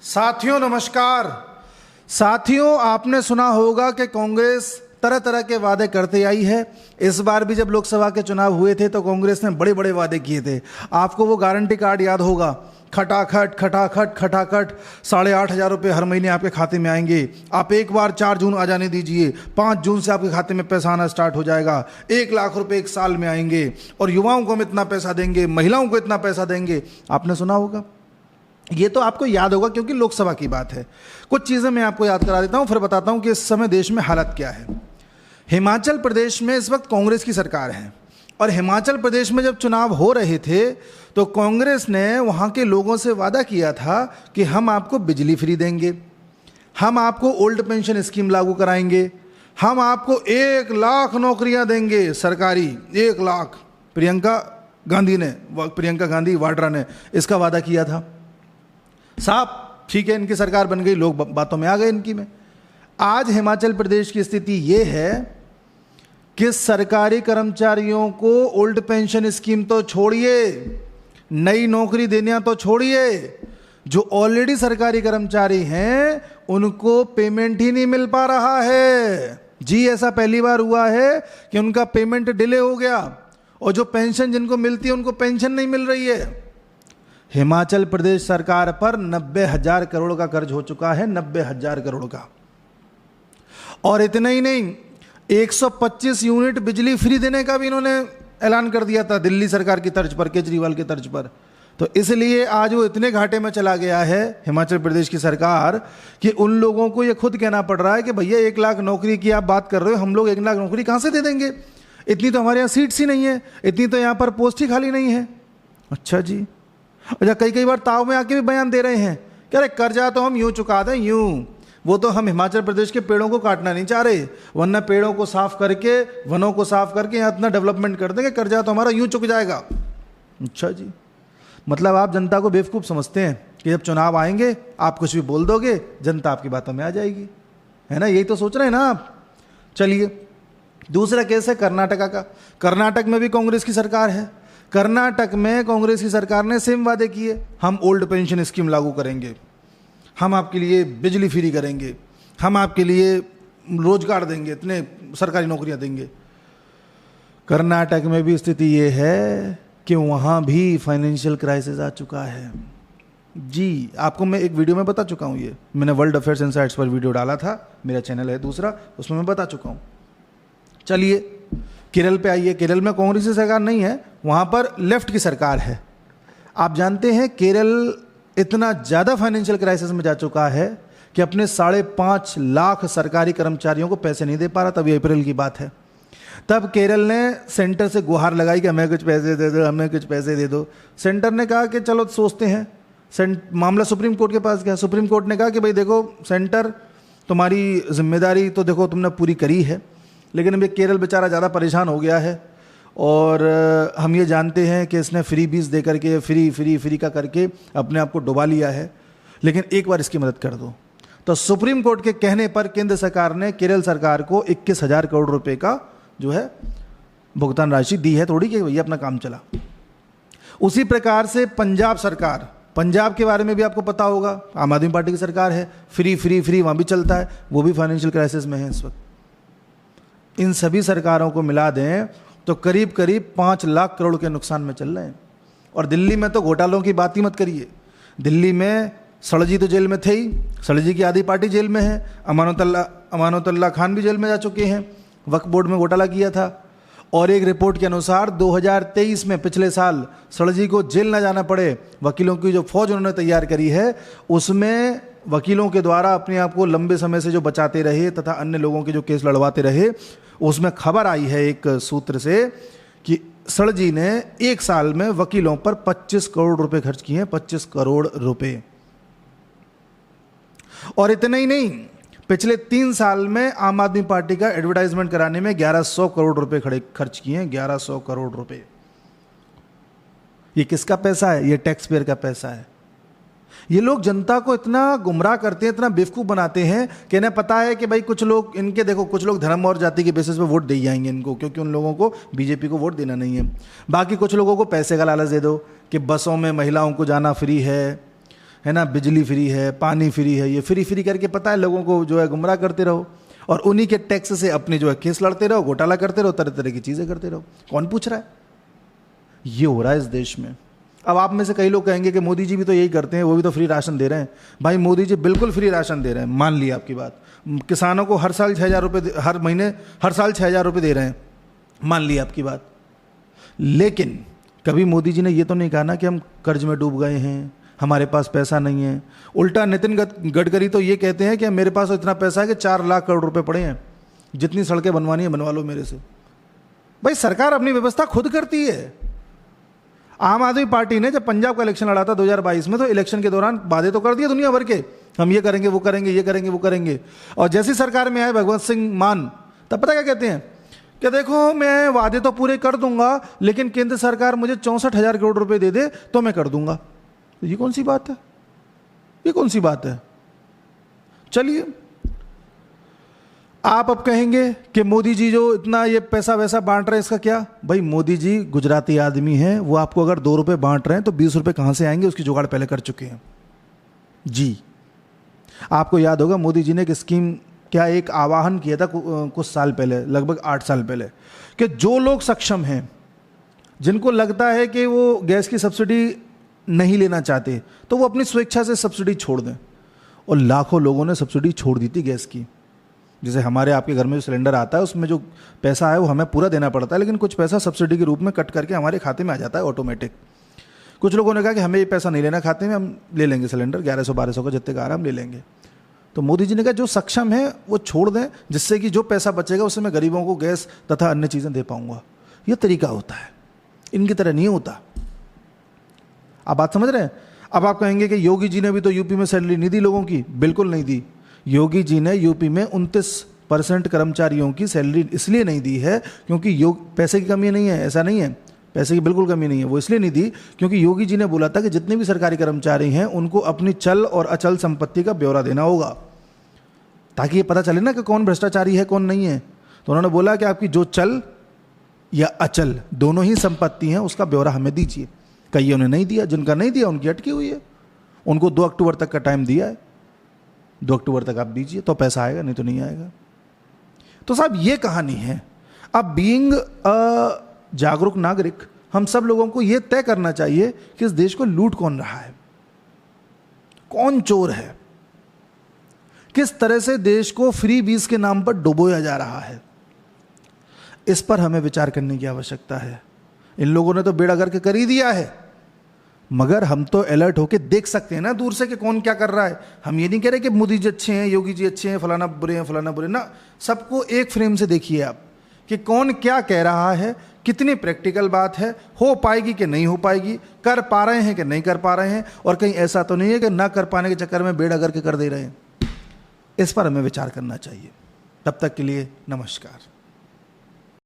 साथियों नमस्कार। साथियों, आपने सुना होगा कि कांग्रेस तरह तरह के वादे करते आई है। इस बार भी जब लोकसभा के चुनाव हुए थे तो कांग्रेस ने बड़े बड़े वादे किए थे। आपको वो गारंटी कार्ड याद होगा, खटाखट खटाखट खटाखट 8,500 रुपये हर महीने आपके खाते में आएंगे। आप एक बार 4 जून आ जाने दीजिए, 5 जून से आपके खाते में पैसा आना स्टार्ट हो जाएगा। 1 लाख रुपए एक साल में आएंगे और युवाओं को हम इतना पैसा देंगे, महिलाओं को इतना पैसा देंगे। आपने सुना होगा, ये तो आपको याद होगा क्योंकि लोकसभा की बात है। कुछ चीज़ें मैं आपको याद करा देता हूं, फिर बताता हूं कि इस समय देश में हालत क्या है। हिमाचल प्रदेश में इस वक्त कांग्रेस की सरकार है और हिमाचल प्रदेश में जब चुनाव हो रहे थे तो कांग्रेस ने वहां के लोगों से वादा किया था कि हम आपको बिजली फ्री देंगे, हम आपको ओल्ड पेंशन स्कीम लागू कराएंगे, हम आपको 1 लाख नौकरियां देंगे सरकारी, 1 लाख। प्रियंका गांधी वाड्रा ने इसका वादा किया था। साहब ठीक है, इनकी सरकार बन गई, लोग बातों में आ गए इनकी में। आज हिमाचल प्रदेश की स्थिति ये है कि सरकारी कर्मचारियों को ओल्ड पेंशन स्कीम तो छोड़िए, नई नौकरी देना तो छोड़िए, जो ऑलरेडी सरकारी कर्मचारी हैं उनको पेमेंट ही नहीं मिल पा रहा है। जी, ऐसा पहली बार हुआ है कि उनका पेमेंट डिले हो गया और जो पेंशन जिनको मिलती है उनको पेंशन नहीं मिल रही है। हिमाचल प्रदेश सरकार पर 90,000 करोड़ का कर्ज हो चुका है, 90,000 करोड़ का। और इतना ही नहीं, 125 यूनिट बिजली फ्री देने का भी इन्होंने ऐलान कर दिया था, दिल्ली सरकार की तर्ज पर, केजरीवाल की तर्ज पर। तो इसलिए आज वो इतने घाटे में चला गया है हिमाचल प्रदेश की सरकार कि उन लोगों को ये खुद कहना पड़ रहा है कि भैया 1 लाख नौकरी की आप बात कर रहे हो, हम लोग 1 लाख नौकरी कहाँ से दे देंगे? इतनी तो हमारे यहाँ सीट्स ही नहीं है, इतनी तो यहाँ पर पोस्ट ही खाली नहीं है। अच्छा जी, अच्छा, कई बार ताव में आके भी बयान दे रहे हैं कि अरे कर्जा तो हम यूं चुका दें, यूं। वो तो हम हिमाचल प्रदेश के पेड़ों को काटना नहीं चाह रहे, वरना पेड़ों को साफ करके, वनों को साफ करके यहाँ इतना डेवलपमेंट कर देंगे, कर्जा तो हमारा यूं चुक जाएगा। अच्छा जी, मतलब आप जनता को बेवकूफ़ समझते हैं कि जब चुनाव आएंगे आप कुछ भी बोल दोगे, जनता आपकी बातों में आ जाएगी, है ना? यही तो सोच रहे हैं ना आप। चलिए, दूसरा केस है कर्नाटका का। कर्नाटक में भी कांग्रेस की सरकार है। कर्नाटक में कांग्रेस की सरकार ने सेम वादे किए, हम ओल्ड पेंशन स्कीम लागू करेंगे, हम आपके लिए बिजली फ्री करेंगे, हम आपके लिए रोजगार देंगे, इतने सरकारी नौकरियां देंगे। कर्नाटक में भी स्थिति ये है कि वहाँ भी फाइनेंशियल क्राइसिस आ चुका है। जी, आपको मैं एक वीडियो में बता चुका हूँ, ये मैंने वर्ल्ड अफेयर्स इनसाइट्स पर वीडियो डाला था, मेरा चैनल है दूसरा, उसमें मैं बता चुका हूँ। चलिए केरल पे आइए। केरल में कांग्रेस की सरकार नहीं है, वहाँ पर लेफ्ट की सरकार है। आप जानते हैं केरल इतना ज़्यादा फाइनेंशियल क्राइसिस में जा चुका है कि अपने 5.5 लाख सरकारी कर्मचारियों को पैसे नहीं दे पा रहा। तब ये अप्रैल की बात है। तब केरल ने सेंटर से गुहार लगाई कि हमें कुछ पैसे दे दो, हमें कुछ पैसे दे दो। सेंटर ने कहा कि चलो सोचते हैं। मामला सुप्रीम कोर्ट के पास गया। सुप्रीम कोर्ट ने कहा कि भाई देखो सेंटर, तुम्हारी जिम्मेदारी तो देखो तुमने पूरी करी है, लेकिन अभी केरल बेचारा ज़्यादा परेशान हो गया है और हम ये जानते हैं कि इसने फ्री बीज दे करके फ्री का करके अपने आप को डुबा लिया है, लेकिन एक बार इसकी मदद कर दो। तो सुप्रीम कोर्ट के कहने पर केंद्र सरकार ने केरल सरकार को 21,000 करोड़ रुपए का जो है भुगतान राशि दी है थोड़ी, कि भैया अपना काम चला। उसी प्रकार से पंजाब सरकार, पंजाब के बारे में भी आपको पता होगा, आम आदमी पार्टी की सरकार है, फ्री वहाँ भी चलता है, वो भी फाइनेंशियल क्राइसिस में है इस वक्त। इन सभी सरकारों को मिला दें तो करीब 5 लाख करोड़ के नुकसान में चल रहे हैं। और दिल्ली में तो घोटालों की बात ही मत करिए। दिल्ली में सड़जी तो जेल में थे ही, सड़जी की आधी पार्टी जेल में है, अमानतुल्लाह खान भी जेल में जा चुके हैं, वक्फ बोर्ड में घोटाला किया था। और एक रिपोर्ट के अनुसार 2023 में, पिछले साल, सड़जी को जेल न जाना पड़े, वकीलों की जो फौज उन्होंने तैयार करी है उसमें वकीलों के द्वारा अपने आप को लंबे समय से जो बचाते रहे तथा अन्य लोगों के जो केस लड़वाते रहे, उसमें खबर आई है एक सूत्र से कि सड़जी ने 1 साल में वकीलों पर 25 करोड़ रुपए खर्च किए हैं, 25 करोड़ रुपए। और इतना ही नहीं, पिछले 3 साल में आम आदमी पार्टी का एडवर्टाइजमेंट कराने में 1100 करोड़ रुपए खर्च किए हैं, 1100 करोड़ रुपए। ये किसका पैसा है? ये टैक्स पेयर का पैसा है। ये लोग जनता को इतना गुमराह करते हैं, इतना बेवकूफ़ बनाते हैं कि इन्हें पता है कि भाई कुछ लोग इनके, देखो कुछ लोग धर्म और जाति के बेसिस पे वोट दे जाएंगे इनको, क्योंकि उन लोगों को बीजेपी को वोट देना नहीं है। बाकी कुछ लोगों को पैसे का लालच दे दो कि बसों में महिलाओं को जाना फ्री है, है ना, बिजली फ्री है, पानी फ्री है, ये फ्री फ्री करके पता है लोगों को जो है गुमराह करते रहो, और उन्हीं के टैक्स से अपने जो है केस लड़ते रहो, घोटाला करते रहो, तरह तरह की चीज़ें करते रहो। कौन पूछ रहा है? ये हो रहा है इस देश में। अब आप में से कई लोग कहेंगे कि मोदी जी भी तो यही करते हैं, वो भी तो फ्री राशन दे रहे हैं। भाई मोदी जी बिल्कुल फ्री राशन दे रहे हैं, मान लिया आपकी बात। किसानों को हर साल 6,000 रुपये, हर महीने, हर साल 6,000 रुपये दे रहे हैं, मान लिया आपकी बात। लेकिन कभी मोदी जी ने ये तो नहीं कहा ना कि हम कर्ज में डूब गए हैं, हमारे पास पैसा नहीं है। उल्टा नितिन गडकरी तो ये कहते हैं कि मेरे पास तो इतना पैसा है कि 4 लाख करोड़ रुपए पड़े हैं, जितनी सड़कें बनवानी है बनवा लो मेरे से। भाई सरकार अपनी व्यवस्था खुद करती है। आम आदमी पार्टी ने जब पंजाब का इलेक्शन लड़ा था 2022 में, तो इलेक्शन के दौरान वादे तो कर दिए दुनिया भर के, हम ये करेंगे, वो करेंगे, ये करेंगे, वो करेंगे। और जैसी सरकार में आए भगवंत सिंह मान, तब पता क्या कहते हैं कि देखो मैं वादे तो पूरे कर दूंगा, लेकिन केंद्र सरकार मुझे 64,000 करोड़ रुपए दे दे तो मैं कर दूंगा। ये कौन सी बात है? ये कौन सी बात है? चलिए, आप अब कहेंगे कि मोदी जी जो इतना ये पैसा वैसा बांट रहे हैं, इसका क्या? भाई मोदी जी गुजराती आदमी हैं, वो आपको अगर 2 रुपए बांट रहे हैं तो 20 रुपए कहां से आएंगे, उसकी जुगाड़ पहले कर चुके हैं जी। आपको याद होगा मोदी जी ने एक स्कीम, क्या एक आह्वान किया था कुछ साल पहले, लगभग 8 साल पहले, कि जो लोग सक्षम हैं, जिनको लगता है कि वो गैस की सब्सिडी नहीं लेना चाहते, तो वो अपनी स्वेच्छा से सब्सिडी छोड़ दें। और लाखों लोगों ने सब्सिडी छोड़ दी थी गैस की। जैसे हमारे आपके घर में जो सिलेंडर आता है, उसमें जो पैसा है वो हमें पूरा देना पड़ता है, लेकिन कुछ पैसा सब्सिडी के रूप में कट करके हमारे खाते में आ जाता है ऑटोमेटिक। कुछ लोगों ने कहा कि हमें ये पैसा नहीं लेना खाते में, हम ले लेंगे सिलेंडर 1100-1200 का, जितने का आ रहा है हम ले लेंगे। तो मोदी जी ने कहा जो सक्षम है वो छोड़ दें, जिससे कि जो पैसा बचेगा उससे मैं गरीबों को गैस तथा अन्य चीज़ें दे पाऊंगा। ये तरीका होता है, इनकी तरह नहीं होता। आप बात समझ रहे हैं? अब आप कहेंगे कि योगी जी ने भी तो यूपी में सैलरी नहीं दी लोगों की। बिल्कुल नहीं दी। योगी जी ने यूपी में 29% कर्मचारियों की सैलरी इसलिए नहीं दी है क्योंकि पैसे की कमी नहीं है, ऐसा नहीं है, पैसे की बिल्कुल कमी नहीं है। वो इसलिए नहीं दी क्योंकि योगी जी ने बोला था कि जितने भी सरकारी कर्मचारी हैं उनको अपनी चल और अचल संपत्ति का ब्यौरा देना होगा, ताकि ये पता चले ना कि कौन भ्रष्टाचारी है कौन नहीं है। तो उन्होंने बोला कि आपकी जो चल या अचल दोनों ही संपत्ति हैं उसका ब्यौरा हमें दीजिए। कईयों ने नहीं दिया, जिनका नहीं दिया उनकी अटकी हुई है। उनको 2 अक्टूबर तक का टाइम दिया है, 2 अक्टूबर तक आप दीजिए तो पैसा आएगा, नहीं तो नहीं आएगा। तो साहब ये कहानी है। अब बीइंग अ जागरूक नागरिक, हम सब लोगों को यह तय करना चाहिए कि इस देश को लूट कौन रहा है, कौन चोर है, किस तरह से देश को फ्री बीज के नाम पर डुबोया जा रहा है। इस पर हमें विचार करने की आवश्यकता है। इन लोगों ने तो बेड़ा गर्क कर ही दिया है, मगर हम तो अलर्ट होकर देख सकते हैं ना दूर से कि कौन क्या कर रहा है। हम ये नहीं कह रहे कि मोदी जी अच्छे हैं, योगी जी अच्छे हैं, फलाना बुरे हैं, फलाना बुरे ना। सबको एक फ्रेम से देखिए आप कि कौन क्या कह रहा है, कितनी प्रैक्टिकल बात है, हो पाएगी कि नहीं हो पाएगी, कर पा रहे हैं कि नहीं कर पा रहे हैं, और कहीं ऐसा तो नहीं है कि ना कर पाने के चक्कर में बेड़ा गर्क कर दे रहे हैं। इस पर हमें विचार करना चाहिए। तब तक के लिए नमस्कार।